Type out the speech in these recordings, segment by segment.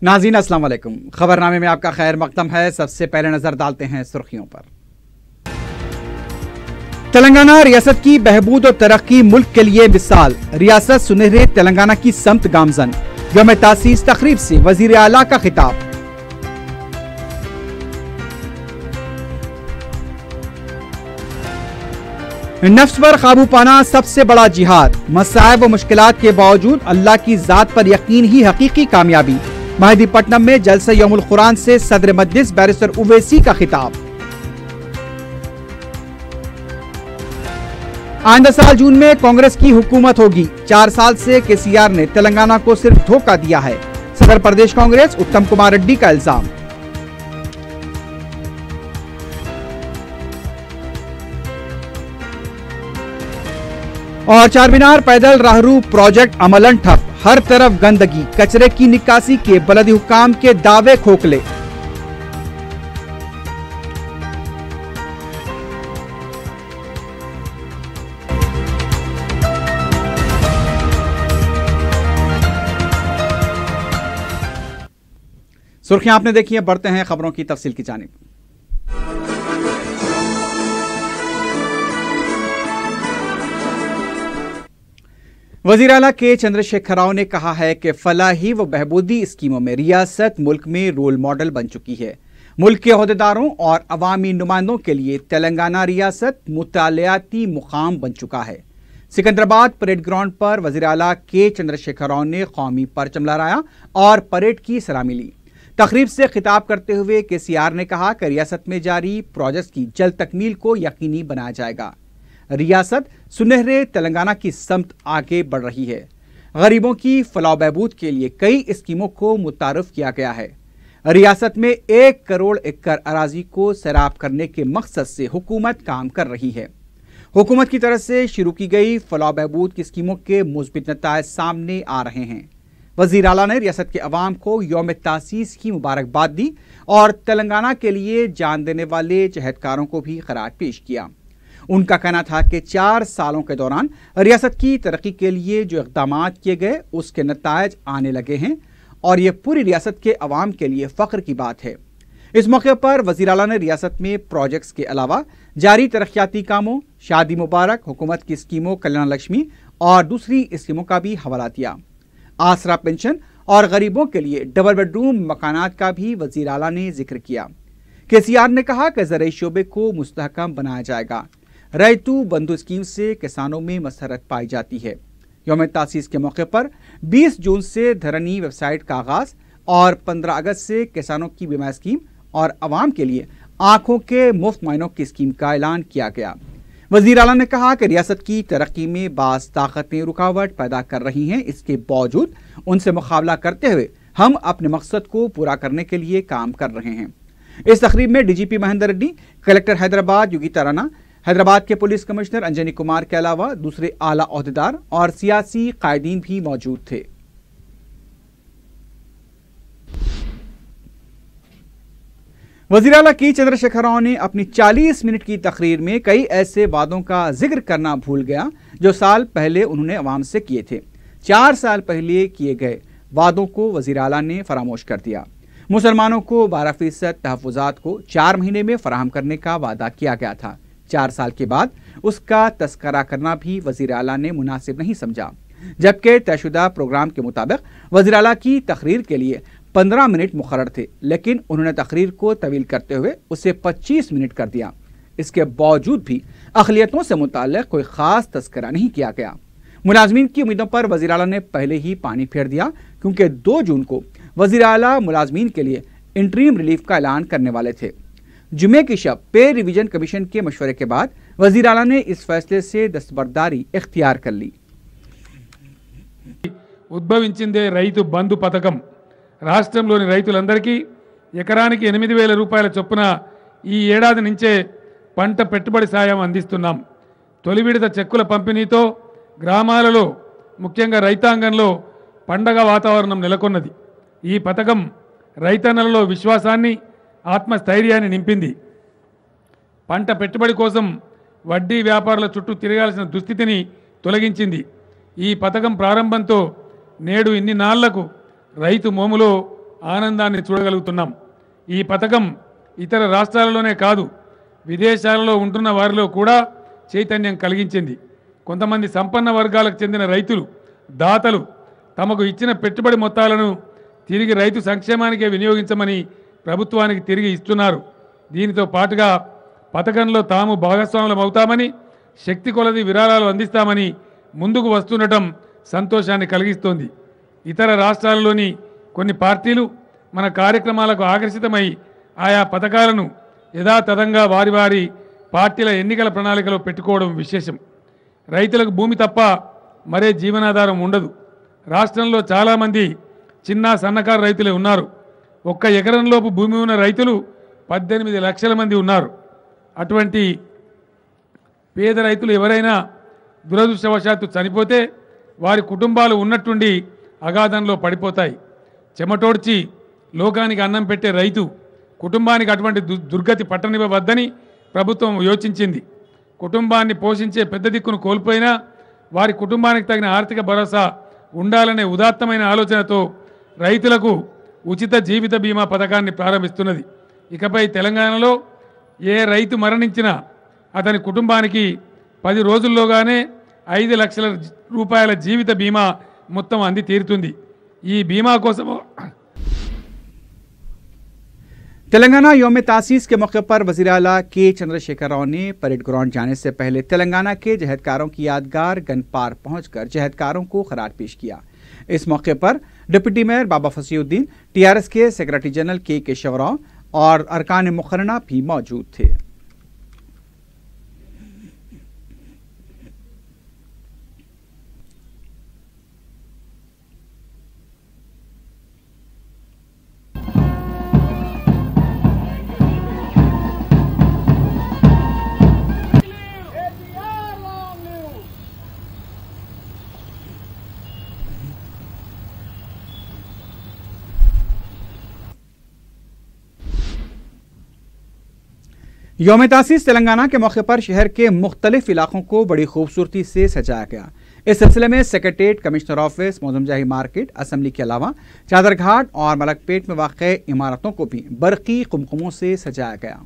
नाज़रीन अस्सलाम वालेकुम। खबरनामे में आपका खैर मकदम है। सबसे पहले नजर डालते हैं सुर्खियों पर। तेलंगाना रियासत की बहबूद और तरक्की मुल्क के लिए मिसाल। रियासत सुनहरे तेलंगाना की समत गामजन। यौम तासीस तकरीब से वजीर आला का खिताब। नफ्स पर काबू पाना सबसे बड़ा जिहाद। मसाइब व मुश्किलात के बावजूद अल्लाह की जात पर यकीन ही हकीकी कामयाबी। महदीपट्टनम में जलसा यौमुल कुरान से सदर मजलिस बैरिस्टर उवैसी का खिताब। आइंदा साल जून में कांग्रेस की हुकूमत होगी। 4 साल से केसीआर ने तेलंगाना को सिर्फ धोखा दिया है। सदर प्रदेश कांग्रेस उत्तम कुमार रेड्डी का इल्जाम। और चारमीनार पैदल राहरू प्रोजेक्ट अमलन ठप। हर तरफ गंदगी, कचरे की निकासी के बलदी हुकाम के दावे खोखले। सुर्खियां आपने देखी है, बढ़ते हैं खबरों की तफसील की जानिब। वजीर आला के चंद्रशेखर राव ने कहा है कि फलाही व बहबूदी स्कीमों में रियासत मुल्क में रोल मॉडल बन चुकी है। मुल्क के अहदेदारों और अवामी नुमाइंदों के लिए तेलंगाना रियासत मुतालियाती मुकाम बन चुका है। सिकंदराबाद परेड ग्राउंड पर वजीर आला के चंद्रशेखर राव ने कौमी परचम लहराया और परेड की सलामी ली। तकरीब से खिताब करते हुए केसीआर ने कहा कि रियासत में जारी प्रोजेक्ट्स की जल्द तकमील को यकीनी बनाया जाएगा। रियासत सुनहरे तेलंगाना की समत आगे बढ़ रही है। गरीबों की फलाह बहबूद के लिए कई स्कीमों को मुतारफ किया गया है। रियासत में 1 करोड़ एकड़ अराजी को सैराब करने के मकसद से हुकूमत काम कर रही है। हुकूमत की तरफ से शुरू की गई फलाह बहबूद की स्कीमों के मुस्बित नताइज सामने आ रहे हैं। वजीर आला ने रियासत के अवाम को यौम तासीस की मुबारकबाद दी और तेलंगाना के लिए जान देने वाले जहदकारों को भी खराज पेश किया। उनका कहना था कि 4 सालों के दौरान रियासत की तरक्की के लिए जो इक़दाम किए गए उसके नतायज आने लगे हैं और ये पूरी रियासत के अवाम के लिए फ़ख्र की बात है। इस मौके पर वज़ीर आला ने रियासत में प्रोजेक्ट्स के अलावा जारी तरक्याती कामों, शादी मुबारक, हुकूमत की स्कीमों, कल्याण लक्ष्मी और दूसरी स्कीमों का भी हवाला दिया। आसरा पेंशन और गरीबों के लिए डबल बेडरूम मकानात का भी वज़ीर आला ने जिक्र किया। केसीआर ने कहा कि ज़राई शोबे को मुस्तहकम बनाया जाएगा। रैतू बंधु स्कीम से किसानों में मसरत पाई जाती है। यौम तासीस के मौके पर 20 जून से धरनी वेबसाइट का आगाज और 15 अगस्त से किसानों की बीमा स्कीम और अवाम के लिए आंखों के मुफ्त मुआयनों की स्कीम का ऐलान किया गया। वजीर आला ने कहा कि रियासत की तरक्की में बाज़ ताकतें रुकावट पैदा कर रही हैं। इसके बावजूद उनसे मुकाबला करते हुए हम अपने मकसद को पूरा करने के लिए काम कर रहे हैं। इस तकरीब में डीजीपी महेंद्र रेड्डी, कलेक्टर हैदराबाद योगिता राणा, हैदराबाद के पुलिस कमिश्नर अंजनी कुमार के अलावा दूसरे आला ओहदेदार और सियासी कायदीन भी मौजूद थे। वज़ीर आला की चंद्रशेखर राव ने अपनी 40 मिनट की तकरीर में कई ऐसे वादों का जिक्र करना भूल गया जो साल पहले उन्होंने अवाम से किए थे। 4 साल पहले किए गए वादों को वज़ीर आला ने फरामोश कर दिया। मुसलमानों को 12% तहफ़्फ़ुज़ात को 4 महीने में फराहम करने का वादा किया गया था। 4 साल के बाद उसका तस्करा करना भी वज़ीर आला ने मुनासिब नहीं समझा, जबकि तयशुदा प्रोग्राम के मुताबिक वज़ीर आला की तकरीर के लिए 15 मिनट मुकर्रर थे, लेकिन उन्होंने तकरीर को तवील करते हुए उसे 25 मिनट कर दिया। इसके बावजूद भी अक़लियतों से मुताल्लिक़ कोई ख़ास तस्करा नहीं किया गया। मुलाज़मीन की उम्मीदों पर वज़ीर आला ने पहले ही पानी फेर दिया, क्योंकि 2 जून को वज़ीर आला मुलाज़मीन के लिए इंटरीम रिलीफ का ऐलान करने वाले थे। जुमे की शब पे रिवीजन कमीशन के मशवरे के बाद वज़ीर आला ने इस फैसले से दस्तबरदारी इख्तियार कर ली। ఉద్భవించిందే రైతు బంధు పథకం రాష్ట్రంలోని రైతులందరికీ ఎకరానికి 8,000 రూపాయల చొప్పున ఈ ఏడాది నుంచే పంట పెట్టుబడి సాయం అందిస్తున్నాం. తొలి విడత చెక్కుల పంపిణీతో గ్రామాలలో ముఖ్యంగా రైతాంగంలో పండగ వాతావరణం నెలకొన్నది. ఈ పథకం రైతన్నలలో విశ్వాసాన్ని, ఆత్మస్థైర్యాన్ని నింపింది. పంట పెట్టుబడి కోసం వడ్డీ వ్యాపారుల చుట్టూ తిరగాల్సిన దుస్థితిని తొలగించింది. ఈ పథకం ప్రారంభంతో నేడు ఇన్ని నాళ్లకు రైతు మోములో ఆనందాన్ని చూడగలుగుతున్నాం. ఈ పథకం ఇతర రాష్ట్రాలలోనే కాదు, విదేశాలలో ఉంటున్న వారిలో కూడా చైతన్యం కలిగించింది. కొంతమంది సంపన్న వర్గాలకు చెందిన రైతులు, దాతలు తమకు ఇచ్చిన పెట్టుబడి మొత్తాలను తిరిగి రైతు సంక్షేమానికే వినియోగించమని ప్రభుత్వానికి తిరిగి ఇస్తున్నారు. దీనితో పాటుగా పథకంలో తాము భాగస్వాములం అవుతామని, శక్తి కొలది విరాళాలు అందిస్తామని ముందుకు వస్తుండటం సంతోషాన్ని కలిగిస్తోంది. ఇతర రాష్ట్రాలలోని కొన్ని పార్టీలు మన కార్యక్రమాలకు ఆకర్షితమై ఆయా పథకాలను యథాతథంగా వారి వారి పార్టీల ఎన్నికల ప్రణాళికలో పెట్టుకోవడం విశేషం. రైతులకు భూమి తప్ప మరే జీవనాధారం ఉండదు. రాష్ట్రంలో చాలామంది చిన్న సన్నకారు రైతులే ఉన్నారు. 1 ఎకరంలోపు భూమి ఉన్న రైతులు 18 లక్షల మంది ఉన్నారు. అటువంటి పేద రైతులు ఎవరైనా దురదృష్టవశాత్తు చనిపోతే వారి కుటుంబాలు ఉన్నట్టుండి అగాధంలో పడిపోతాయి. చెమటోడ్చి లోకానికి అన్నం పెట్టే రైతు కుటుంబానికి అటువంటి దుర్గతి పట్టనివ్వవద్దని ప్రభుత్వం యోచించింది. కుటుంబాన్ని పోషించే పెద్ద దిక్కును కోల్పోయినా వారి కుటుంబానికి తగిన ఆర్థిక భరోసా ఉండాలనే ఉదాత్తమైన ఆలోచనతో రైతులకు ఉచిత జీవిత బీమా పథకాన్ని ప్రారంభిస్తున్నది. ఇకపై తెలంగాణలో ఏ రైతు మరణించినా అతని కుటుంబానికి 10 రోజుల్లోగానే 5 లక్షల రూపాయల జీవిత బీమా మొత్తం అంది తీరుతుంది. ఈ బీమా కోసం तेलंगाना यौम तासीस के मौके पर वज़ीर आला के चंद्रशेखर राव ने परेड ग्राउंड जाने से पहले तेलंगाना के जहदकारों की यादगार गनपार पहुंचकर जहदकारों को खराज पेश किया। इस मौके पर डिप्टी मेयर बाबा फसीउद्दीन, टीआरएस के सेक्रेटरी जनरल के केशव राव और अरकान मुकर्रना भी मौजूद थे। यौम तासीस तेलंगाना के मौके पर शहर के मुख्तलिफ इलाकों को बड़ी खूबसूरती से सजाया गया। इस सिलसिले में secretariat, commissioner office, Moazzamjahi market, assembly के अलावा चादरघाट और मलकपेट में वाक़ इमारतों को भी बरक़ी कुमकुमों से सजाया गया।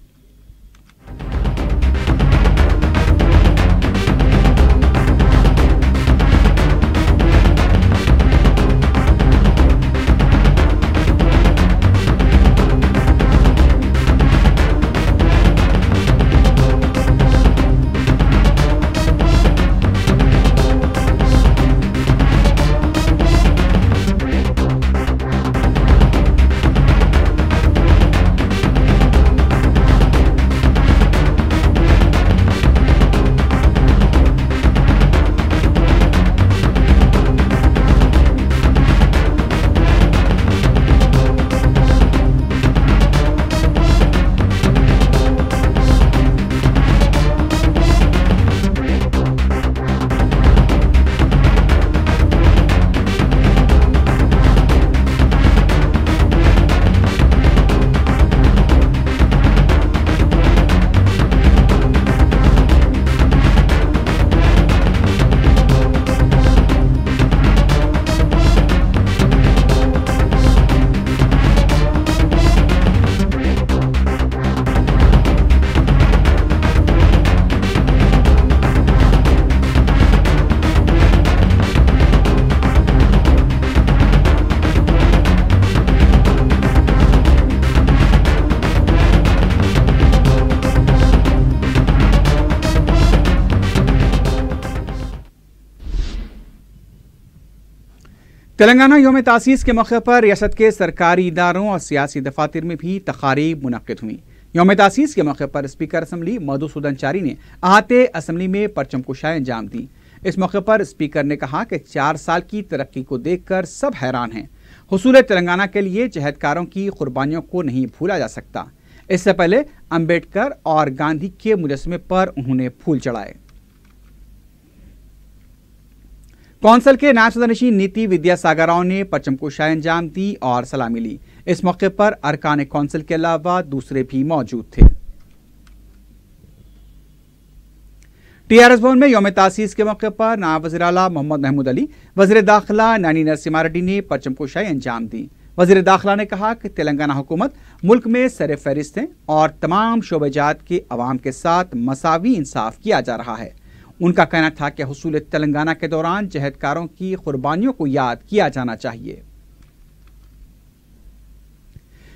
तेलंगाना यौम तासीस के मौके पर रियासत के सरकारी इदारों और सियासी दफातर में भी तकारीब मुनक्किद हुई। यौम तासीस के मौके पर स्पीकर असम्बली मधुसूदन चारी ने अहाते असम्बली में परचम कुशाई अंजाम दी। इस मौके पर स्पीकर ने कहा कि 4 साल की तरक्की को देखकर सब हैरान हैं। हुसूल तेलंगाना के लिए जहदकारों की कुर्बानियों को नहीं भूला जा सकता। इससे पहले अम्बेडकर और गांधी के मुजस्समे पर उन्होंने फूल चढ़ाए। कौंसल के नायब सदरनशीन नीति विद्यासागर राव ने परचम कुशाई अंजाम दी और सलामी ली। इस मौके पर अरकान कौंसल के अलावा दूसरे भी मौजूद थे। टीआरएस भवन में यौम तासीस के मौके पर नायब वज़ीर आला मोहम्मद महमूद अली, वज़ीर दाखिला नानी नरसिम्हा रेड्डी ने परचम कुशाई अंजाम दी। وزیر داخلہ نے کہا کہ تلنگانہ حکومت ملک میں سر فہرست ہے اور تمام شعبہ جات کے عوام کے ساتھ مساوی انصاف کیا جا رہا ہے۔ ان کا کہنا تھا کہ حصول تلنگانہ کے دوران جہدکاروں کی قربانیوں کو یاد کیا جانا چاہیے۔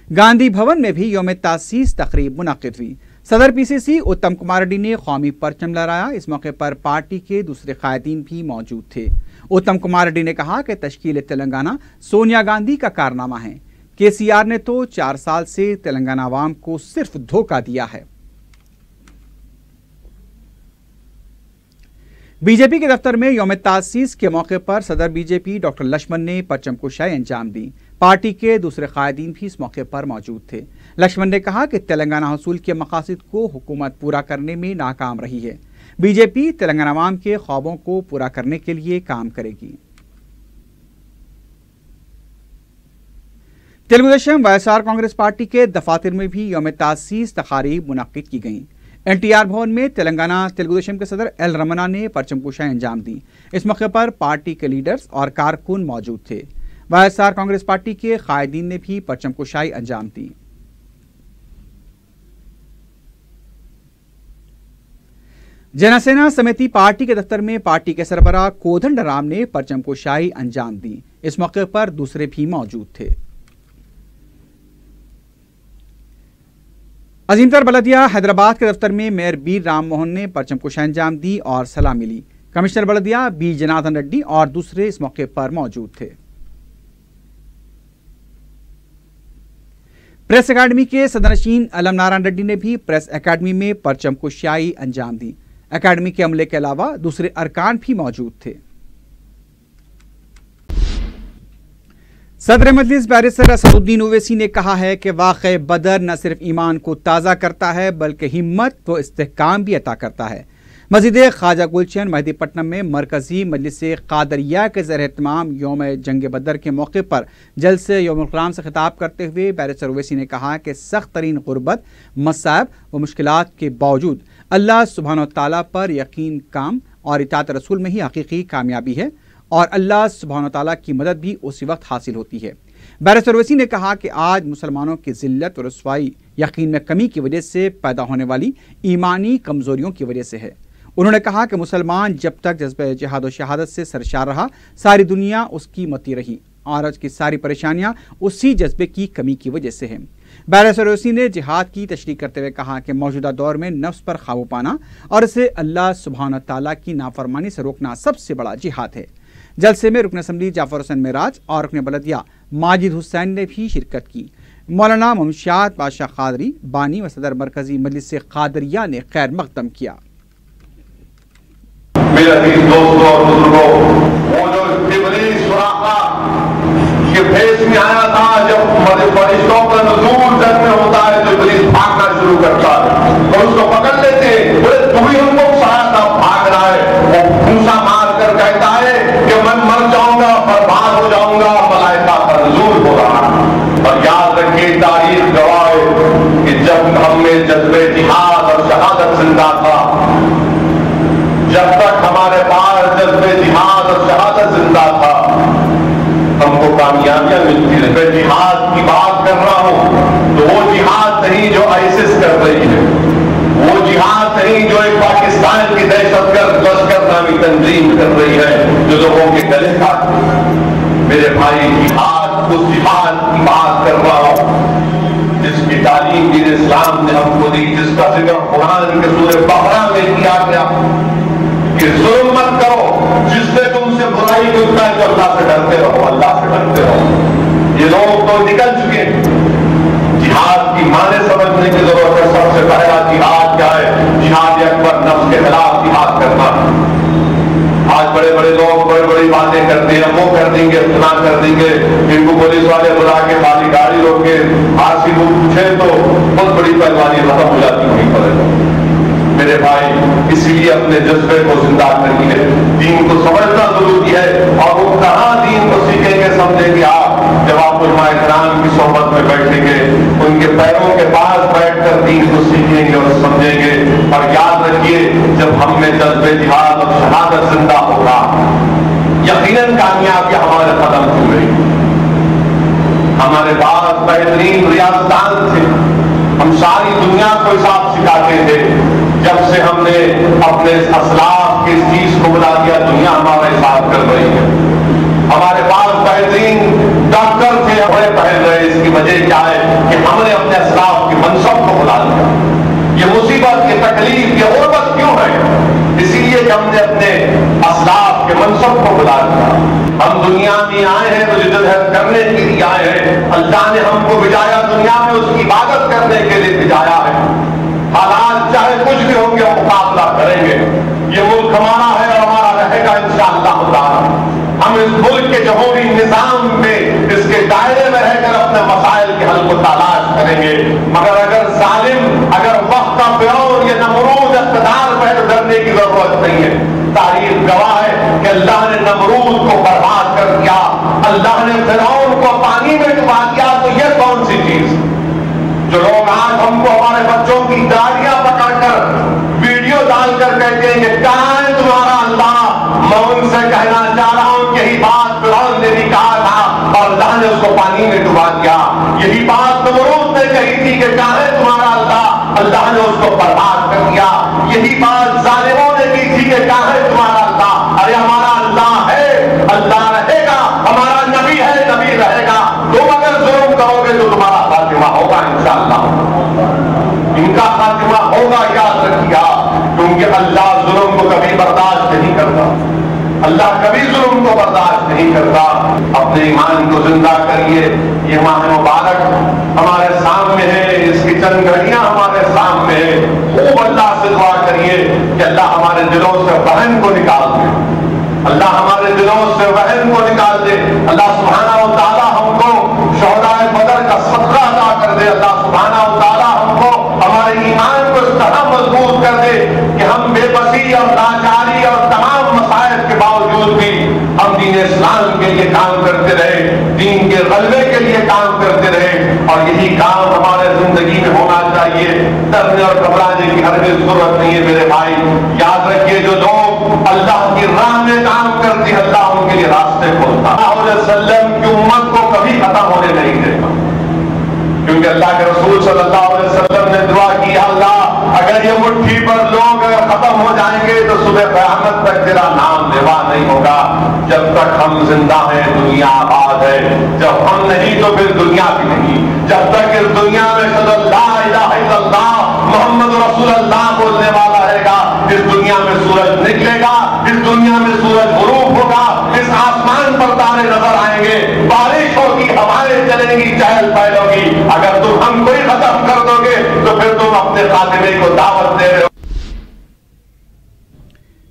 گاندھی بھون میں بھی یوم تاسیس تقریب منعقد ہوئی۔ صدر پی سی سی اتم کمار ریڈی نے قومی پرچم لہرایا۔ اس موقع پر پارٹی کے دوسرے قائدین بھی موجود تھے۔ اتم کمار ریڈی نے کہا کہ تشکیل تلنگانہ سونیا گاندھی کا کارنامہ ہے۔ کے سی آر نے تو 4 سال سے تلنگانہ عوام کو صرف دھوکہ دیا ہے۔ بی جے پی کے دفتر میں یوم تاسیس کے موقع پر صدر B J P doctor Laxman نے پرچم کشائی انجام دی۔ پارٹی کے دوسرے قائدین بھی اس موقع پر موجود تھے۔ لکشمن نے کہا کہ تلنگانہ حصول کے مقاصد کو حکومت پورا کرنے میں ناکام رہی ہے۔ بی جے پی تلنگانہ عوام کے خوابوں کو پورا کرنے کے لیے کام کرے گی۔ Telugu Desam Y S R Congress party کے دفاتر میں بھی یوم تاسیس تقاریب منعقد کی گئیں۔ این ٹی آر بھون میں تلنگانہ تلگو دیشم کے صدر ایل رمنا نے پرچم کشائی انجام دی۔ اس موقع پر پارٹی کے لیڈرز اور کارکن موجود تھے۔ Y S R Congress party کے قائدین نے بھی پرچم کشائی انجام دی۔ جنا سینا سمیتی پارٹی کے دفتر میں پارٹی کے سربراہ کودنڈ رام نے پرچم کشائی انجام دی۔ اس موقع پر دوسرے بھی موجود تھے۔ عظیم تر بلدیہ حیدرآباد کے دفتر میں میئر بیر رام موہن نے پرچم کشائی انجام دی اور سلام لی۔ کمشنر بلدیہ بی جنادن ریڈی اور دوسرے اس موقع پر موجود تھے۔ پریس اکیڈمی کے صدرنشین علم نارائن ریڈی نے بھی پریس اکیڈمی میں پرچم کشائی انجام دی۔ اکیڈمی کے عملے کے علاوہ دوسرے ارکان بھی موجود تھے۔ صدر مجلس بیرسٹر اسد الدین اویسی نے کہا ہے کہ واقع بدر نہ صرف ایمان کو تازہ کرتا ہے بلکہ ہمت و استحکام بھی عطا کرتا ہے۔ مسجد خواجہ گلشن مہدی پٹنم میں مرکزی مجلس قادریہ کے زیر اہتمام یوم جنگ بدر کے موقع پر جلسے یوم القیام سے خطاب کرتے ہوئے بیرسٹر اویسی نے کہا کہ سخت ترین غربت، مصائب و مشکلات کے باوجود اللہ سبحانہ و تعالیٰ پر یقین کام اور اطاعت رسول میں ہی حقیقی کامیابی ہے اور اللہ سبحانہ و تعالیٰ کی مدد بھی اسی وقت حاصل ہوتی ہے۔ بیرسٹر اویسی نے کہا کہ آج مسلمانوں کی ذلت و رسوائی یقین میں کمی کی وجہ سے پیدا ہونے والی ایمانی کمزوریوں کی وجہ سے ہے۔ انہوں نے کہا کہ مسلمان جب تک جذبہ جہاد و شہادت سے سرشار رہا، ساری دنیا اس کی متی رہی اور آج کی ساری پریشانیاں اسی جذبے کی کمی کی وجہ سے ہیں۔ بیرسٹر اویسی نے جہاد کی تشریح کرتے ہوئے کہا کہ موجودہ دور میں نفس پر قابو پانا اور اسے اللہ سبحانہ تعالیٰ کی نافرمانی سے روکنا سب سے بڑا جہاد ہے۔ جلسے میں رکن اسمبلی جعفر حسین معراج اور رکن بلدیہ ماجد حسین نے بھی شرکت کی۔ مولانا ممشاد بادشاہ قادری بانی و صدر مرکزی مجلس قادریہ نے خیر مقدم کیا۔ میرے عزیز دوستوں اور بزرگوں، وہ جو ابلیس سراقہ کے بھیس میں آیا تھا، جب فرشتوں کا نزول جب میں ہوتا ہے تو ابلیس بھاگنا شروع کرتا ہے اور اس کو پکڑ لیتے ہیں۔ بولے تم ہی ہم کو سارا تھا بھاگ رہا ہے۔ وہ پھونسا مار کر کہتا ہے کہ میں مر جاؤں گا، برباد ہو جاؤں گا، ملائکہ کا نزول ہو رہا ہے۔ اور یاد رکھیے تاریخ گواہ ہے کہ جب ہم میں جذبہ جہاد اور شہادت زندہ تھا، جب تک ہمارے پاس جذبہ جہاد اور شہادت زندہ تھا، ہم کو کامیابیاں ملتی رہی۔ میں جہاد کی بات کر رہا ہوں تو وہ جہاد نہیں جو آئیسس کر رہی ہے، وہ جہاد نہیں جو ایک پاکستان کی دہشت گرد لشکر نامی تنظیم کر رہی ہے جو لوگوں کے گلے کاٹتی ہے۔ میرے بھائی، جہاد اس جہاد کی بات کر رہا ہوں جس کی تعلیم دین اسلام نے ہم کو دی، جس کا ذکر قرآن کے سورہ بقرہ میں کیا گیا کہ ظلم مت کرو، جس سے تم سے برائی ملتا ہے تو اللہ سے ڈرتے رہو، اللہ سے ڈرتے رہو۔ یہ لوگ تو نکل چکے ہیں۔ جہاد کی معنی سمجھنے کی ضرورت ہے۔ سب سے پہلا جہاد کیا ہے؟ جہاد اکبر، نفس کے خلاف جہاد کرنا۔ آج بڑے بڑے لوگ بڑی بڑی باتیں کرتے ہیں، وہ کر دیں گے، اتنا کر دیں گے، ان کو پولیس والے بلا کے خالی گاڑی روک کے آرسی کو پوچھے تو بہت بڑی پہلوانی ختم ہو جاتی وہیں پر۔ میرے بھائی، اسی لیے اپنے جذبے کو زندہ کرنی ہے، دین کو سمجھنا ضروری ہے۔ اور وہ کہاں دین کو سیکھیں گے، سمجھیں گے آپ جب آپ علماء کرام کی صحبت میں بیٹھیں گے، ان کے پیروں کے پاس بیٹھ کر دین کو سیکھیں گے اور سمجھیں گے۔ اور یاد رکھیے، جب ہم میں جذبے جہاد اور شہادت زندہ ہوگا، یقیناً کامیابی ہمارے قدم چھو رہی۔ हमारे पास बेहतरीन रियासतदान थे, हम सारी दुनिया को हिसाब सिखाते थे। जब से हमने अपने असलाफ की इस चीज को बुला दिया, दुनिया हमारा हिसाब कर रही है। हमारे पास बेहतरीन डॉक्टर थे, हमें पहल रहे। इसकी वजह क्या है कि हमने अपने असलाफ की मनसब को बुला दिया। ये मुसीबत, ये तकलीफ, ये गुर्बत क्यों है? इसीलिए कि हमने अपने असलाफ के मनसब को बुला दिया। हम दुनिया में आए हैं तो जिद्दोजहद करने के लिए आए हैं। अल्लाह ने हमको भिजाया दुनिया में, उसकी इबादत करने के लिए भिजाया है। हालात चाहे कुछ भी होंगे, हम मुकाबला करेंगे। ये मुल्क हमारा है और हमारा रहेगा इंशाअल्लाह ताला। हम इस मुल्क के जमहूरी निजाम में, इसके दायरे में रहकर अपने मसाइल के हल को तलाश करेंगे। मगर अगर जालिम, अगर वक्त का फिरौन या नमरूद इक़्तिदार पर तो डरने की जरूरत नहीं है। तारीख गवाह है कि अल्लाह ने नमरूद को बर्बाद कर दिया, अल्लाह ने फिरौन को पानी में डुबा दिया। तो ये कौन सी चीज? जो लोग आज हमको हमारे बच्चों की दाढ़ियां पकड़कर वीडियो डालकर कहते हैं कि कहां है तुम्हारा अल्लाह, मैं उनसे कहना चाह रहा हूं यही बात फिरौन ने भी कहा था और अल्लाह ने उसको पानी में डुबा दिया। यही बात नमरूद ने कही थी कि कहां है तुम्हारा अल्लाह, अल्लाह ने उसको बर्बाद कर दिया। यही बात जालिमों ने की थी कि कहां है तुम्हारा अल्लाह। अरे हमारा अल्लाह है, अल्लाह रहेगा, हमारा नबी है, नबी रहेगा। तुम अगर जुल्म करोगे तो तुम्हारा खातिमा होगा इंशाअल्लाह, इनका खातिमा होगा, याद रखिएगा। क्योंकि अल्लाह जुल्म को कभी बर्दाश्त नहीं करता, अल्लाह कभी जुल्म को बर्दाश्त नहीं करता। अपने ईमान को जिंदा करिए। ये माह मुबारक हमारे सामने है, इसकी चंद घड़ियां हमारे सामने है। खूब अल्लाह से दुआ करिए कि अल्लाह हमारे दिलों से वहन को निकाल दे, अल्लाह हमारे दिलों से वहन को निकाल दे। अल्लाह सुब्हानहू व तआला हमको शोहदाए बदर का सदका अता कर दे। अल्लाह सुब्हानहू व तआला हमको हमारे ईमान को इस तरह मजबूत कर दे कि हम बेबसी और लाचारी और तमाम मसाइल के बावजूद भी हम दीन इस्लाम के लिए काम करते रहे, दीन के गलबे के लिए काम करते रहे। और यही काम हमारे जिंदगी में होना चाहिए। डरने और घबराने की हरगिज़ जरूरत नहीं है मेरे भाई। याद रखिए, जो लोग अल्लाह की राह में काम करते हैं, अल्लाह उनके लिए रास्ते खोलता है। सल्लम की उम्मत को कभी खत्म होने नहीं देगा, क्योंकि अल्लाह के रसूल सल्लल्लाहु अलैहि वसल्लम ने दुआ की, अल्लाह अगर ये मुट्ठी पर लोग अगर खत्म हो जाएंगे तो सुबह क़यामत तक तेरा नाम लेवा नहीं होगा। जब तक हम जिंदा हैं दुनिया आबाद है, जब हम नहीं तो फिर दुनिया भी नहीं। जब तक इस दुनिया में ला इलाहा इल्लल्लाह मोहम्मद रसूलुल्लाह बोलने वाला रहेगा, इस दुनिया में सूरज निकलेगा, इस दुनिया में सूरज गुरूब होगा, इस आसमान पर तारे नजर आएंगे, बारिश होगी, हवाएं चलेंगी, चहल पहल होगी। अगर तुम हमको ही खत्म कर दोगे तो फिर तुम अपने खातिमे को दावत दे रहे हो।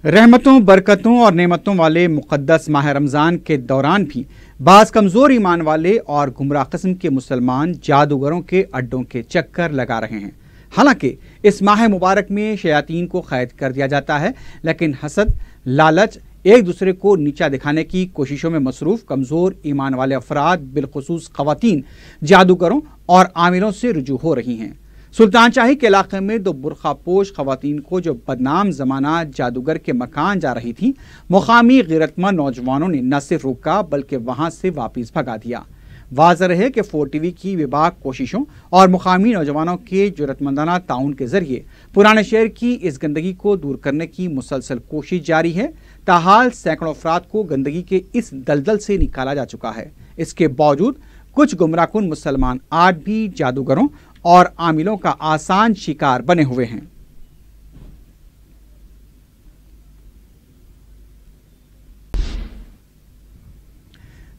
रहमतों, बरकतों और नेमतों वाले मुक़द्दस माह रमज़ान के दौरान भी बाज़ कमज़ोर ईमान वाले और गुमराह किस्म के मुसलमान जादूगरों के अड्डों के चक्कर लगा रहे हैं। हालांकि इस माह मुबारक में शयातीन को कैद कर दिया जाता है, लेकिन हसद, लालच, एक दूसरे को नीचा दिखाने की कोशिशों में मसरूफ़ कमज़ोर ईमान वाले अफराद, बिलखुसूस ख़वातीन, जादूगरों और आमिलों से रुजू हो रही हैं। सुल्तान शाही के इलाके में दो बुरखा पोश ख़वातीन को जो बदनाम ज़माना जादूगर के मकान जा रही थी, मुकामी ग़ैरतमंद नौजवानों ने न सिर्फ रोका बल्कि वहाँ से वापस भगा दिया। वाज़ह रहे कि 4TV की बेबाक कोशिशों और मुकामी नौजवानों के जुर्रतमंदाना ताउन के ज़रिए पुराने शहर की इस गंदगी को दूर करने की मुसलसल कोशिश जारी है। ताहाल सैकड़ों अफराद को गंदगी के इस दलदल से निकाला जा चुका है। इसके बावजूद कुछ गुमराहकुन मुसलमान आज भी जादूगरों और आमिलों का आसान शिकार बने हुए हैं।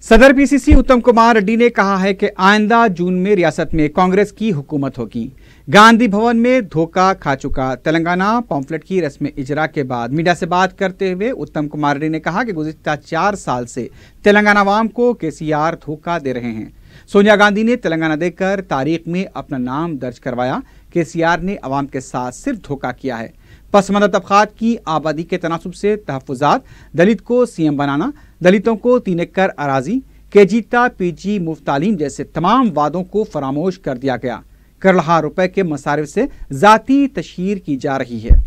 सदर PCC उत्तम कुमार रेड्डी ने कहा है कि आइंदा जून में रियासत में कांग्रेस की हुकूमत होगी। गांधी भवन में धोखा खा चुका तेलंगाना पॉम्फलेट की रस्म इजरा के बाद मीडिया से बात करते हुए उत्तम कुमार रेड्डी ने कहा कि गुज़िश्ता 4 साल से तेलंगाना अवाम को KCR धोखा दे रहे हैं। सोनिया गांधी ने तेलंगाना देकर तारीख में अपना नाम दर्ज करवाया। KCR ने अवाम के साथ सिर्फ धोखा किया है। पसमानदा तबकात की आबादी के तनासुब से तहफ़्फ़ुज़ात, दलित को CM बनाना, दलितों को 3 एकड़ अराजी, केजीता PG मुफ्त तालीम जैसे तमाम वादों को फरामोश कर दिया गया। करोड़ों रुपए के मसारिफ से ज़ाती तशहीर की जा रही है।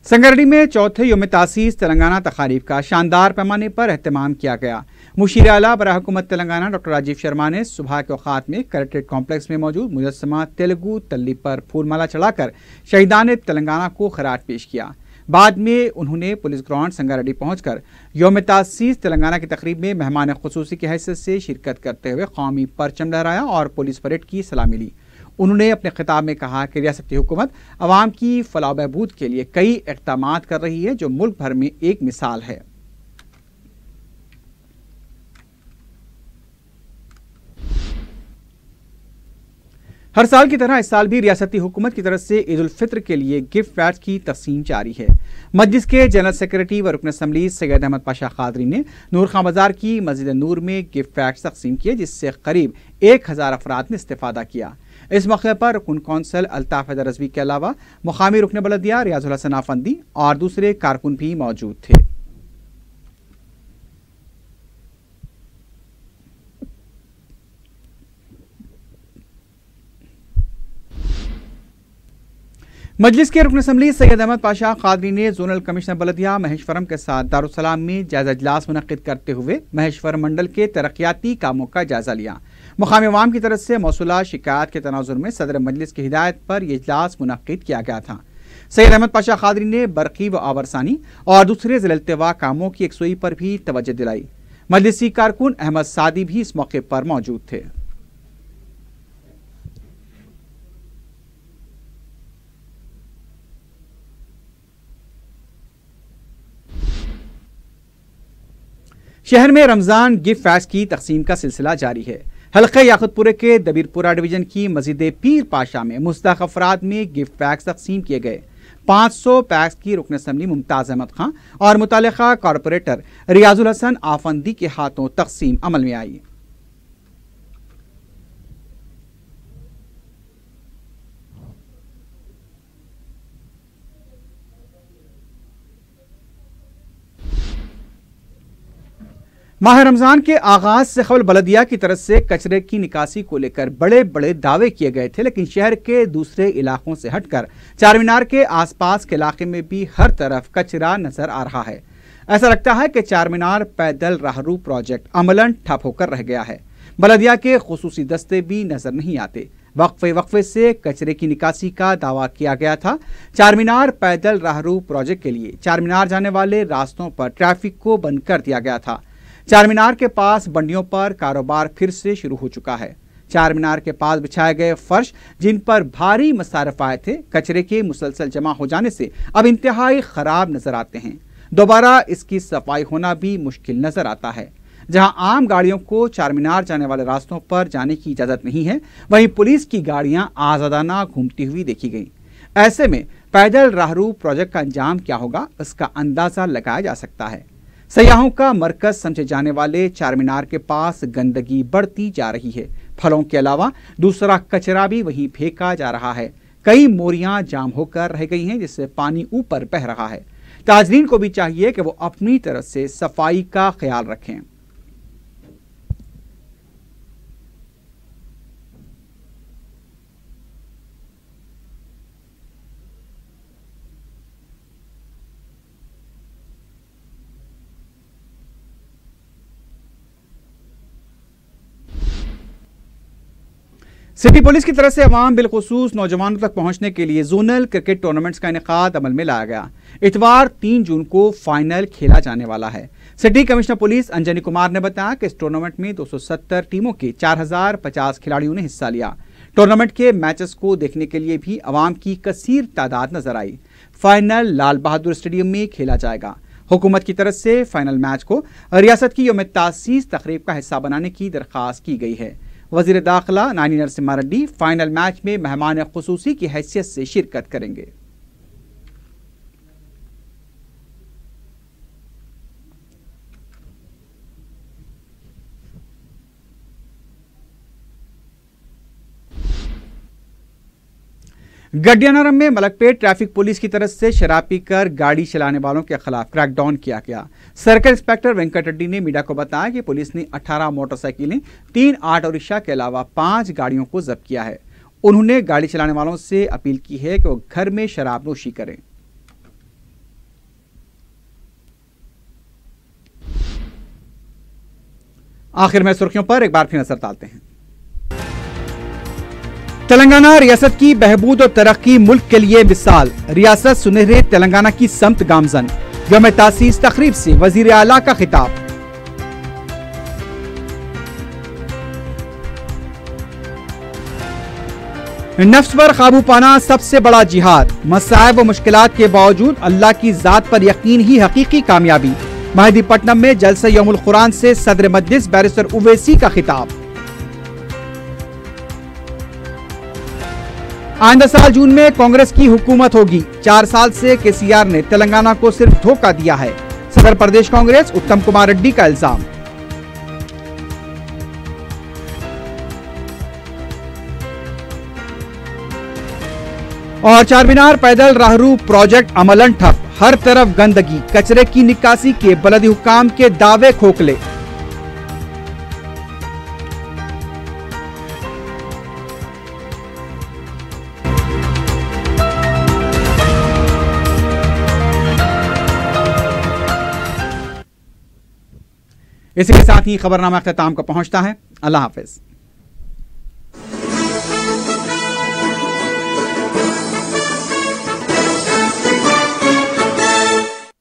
संगारेड्डी में चौथे यौम तासीस तेलंगाना तकारीब का शानदार पैमाने पर एहतमाम किया गया। मुशीर आला बराह हुकूमत तेलंगाना डॉक्टर राजीव शर्मा ने सुबह के औकात में कलेक्ट्रेट कॉम्प्लेक्स में मौजूद मुजस्समा तेलुगु तल्ली पर फूलमाला चढ़ाकर शहीदान तेलंगाना को खिराज पेश किया। बाद में उन्होंने पुलिस ग्राउंड संगारेड्डी पहुंचकर यौम तासीस तेलंगाना की तकरीब में मेहमान खुसूसी की हैसियत से शिरकत करते हुए कौमी परचम लहराया और पुलिस परेड की सलामी ली। उन्होंने अपने खिताब में कहा कि रियासती हुकूमत अवाम की फलाह बहबूद के लिए कई इक़दामात कर रही है जो मुल्क भर में एक मिसाल है। हर साल की तरह इस साल भी रियासती हुकूमत की तरफ से ईद उल फित्र के लिए गिफ्ट पैक्स की तकसीम जारी है। मजलिस के जनरल सेक्रेटरी व रुकन असम्बली सैयद अहमद पाशा कादरी ने नूर खां बाजार की मस्जिद नूर में गिफ्ट पैक्स तकसीम किए, जिससे करीब 1000 अफराद ने इस्तेफादा किया। इस मौके पर रुकन कौंसल अल्ताफ हैदर रज़वी के अलावा मुकामी रुकन बलदिया रियाजुल हसन आफंदी और दूसरे कारकुन भी मौजूद थे। मजलिस के रुकन असम्बली सैयद अहमद पाशा कादरी ने जोनल कमिश्नर बलदिया महेश्वरम के साथ दारुसलाम में जायजा इजलास मुनक्किद करते हुए महेश्वरम मंडल के तरक्याती कामों का जायजा लिया। मुकामी अवाम की तरफ से मौसूला शिकायत के तनाजुर में सदर मजलिस की हिदायत पर यह इजलास मुनक्किद किया गया था। सैयद अहमद पाशा कादरी ने बरकी व आबरसानी और दूसरे ज़िला कामों की यकसुई पर भी तवज्जो दिलाई। मजलिसी कारकुन अहमद सादी भी इस मौके पर मौजूद थे। शहर में रमजान गिफ्ट पैक्स की तकसीम का सिलसिला जारी है। हल्के याकुतपुरे के दबीरपुरा डिवीजन की मस्जिद पीर पाशा में मुस्तहक अफराद में गिफ्ट पैक्स तकसीम किए गए। 500 पैक्स की रुकन असम्बली मुमताज अहमद खां और मुतल्लिका कॉरपोरेटर रियाजुल हसन आफंदी के हाथों तकसीम अमल में आई। माह रमजान के आगाज से कबल बलदिया की तरफ से कचरे की निकासी को लेकर बड़े बड़े दावे किए गए थे, लेकिन शहर के दूसरे इलाकों से हटकर चार मीनार के आसपास के इलाके में भी हर तरफ कचरा नजर आ रहा है। ऐसा लगता है कि चार मीनार पैदल राहरू प्रोजेक्ट अमलन ठप होकर रह गया है। बलदिया के खुसूसी दस्ते भी नजर नहीं आते। वक्फे से कचरे की निकासी का दावा किया गया था। चार मीनार पैदल राहरू प्रोजेक्ट के लिए चार मीनार जाने वाले रास्तों पर ट्रैफिक को बंद कर दिया गया था। चार मीनार के पास बंडियों पर कारोबार फिर से शुरू हो चुका है। चार मीनार के पास बिछाए गए फर्श जिन पर भारी मसारफ आए थे, कचरे के मुसलसल जमा हो जाने से अब इंतहाई खराब नजर आते हैं। दोबारा इसकी सफाई होना भी मुश्किल नजर आता है। जहां आम गाड़ियों को चार मीनार जाने वाले रास्तों पर जाने की इजाजत नहीं है, वहीं पुलिस की गाड़ियां आजादाना घूमती हुई देखी गई। ऐसे में पैदल राहरू प्रोजेक्ट का अंजाम क्या होगा, इसका अंदाजा लगाया जा सकता है। सयाहों का मरकज समझे जाने वाले चार मीनार के पास गंदगी बढ़ती जा रही है। फलों के अलावा दूसरा कचरा भी वहीं फेंका जा रहा है। कई मोरियां जाम होकर रह गई हैं, जिससे पानी ऊपर बह रहा है। ताजरीन को भी चाहिए कि वो अपनी तरफ से सफाई का ख्याल रखें। सिटी पुलिस की तरफ से अवाम बिलखुसूस नौजवानों तक पहुंचने के लिए जोनल क्रिकेट टूर्नामेंट्स का इनेकाद अमल में लाया गया। इतवार 3 जून को फाइनल खेला जाने वाला है। City commissioner police Anjani Kumar ने बताया कि इस टूर्नामेंट में 270 टीमों के 4050 खिलाड़ियों ने हिस्सा लिया। टूर्नामेंट के मैचेस को देखने के लिए भी अवाम की कसीर तादाद नजर आई। फाइनल लाल बहादुर स्टेडियम में खेला जाएगा। हुकूमत की तरफ से फाइनल मैच को रियासत की यौम तासीस तकरीब का हिस्सा बनाने की दरख्वास्त की गई है। वजीर दाखिला नानी नरसिम्हा रेड्डी फाइनल मैच में मेहमान खुसूसी की हैसियत से शिरकत करेंगे। गड्डियानरम में मलकपेट ट्रैफिक पुलिस की तरफ से शराब पीकर गाड़ी चलाने वालों के खिलाफ क्रैकडाउन किया गया। सर्कल इंस्पेक्टर वेंकट रेड्डी ने मीडिया को बताया कि पुलिस ने 18 मोटरसाइकिलें, 3 ऑटो रिक्शा के अलावा 5 गाड़ियों को जब्त किया है। उन्होंने गाड़ी चलाने वालों से अपील की है कि वो घर में शराब नोशी करें। आखिर में सुर्खियों पर एक बार फिर नजर डालते हैं। तेलंगाना रियासत की बहबूद और तरक्की मुल्क के लिए मिसाल, रियासत सुनहरे तेलंगाना की समत गामजन। यौम तासीस तकरीब से वजीर आला का खिताब। नफ्स पर काबू पाना सबसे बड़ा जिहाद, मसाइब व मुश्किलात के बावजूद अल्लाह की जात पर यकीन ही हकीकी कामयाबी। महदीपट्टनम में जलसा यौमुल कुरान से सदर मजलिस बैरिस्टर उवैसी का खिताब। आइंदा साल जून में कांग्रेस की हुकूमत होगी, 4 साल से केसीआर ने तेलंगाना को सिर्फ धोखा दिया है, सदर प्रदेश कांग्रेस उत्तम कुमार रेड्डी का इल्जाम। और चारमीनार पैदल राहरू प्रोजेक्ट अमलन ठप, हर तरफ गंदगी, कचरे की निकासी के बलदी हुक्काम के दावे खोखले। इसी के साथ ही खबरनामा अख्ताम को पहुंचता है। अल्लाह हाफिज।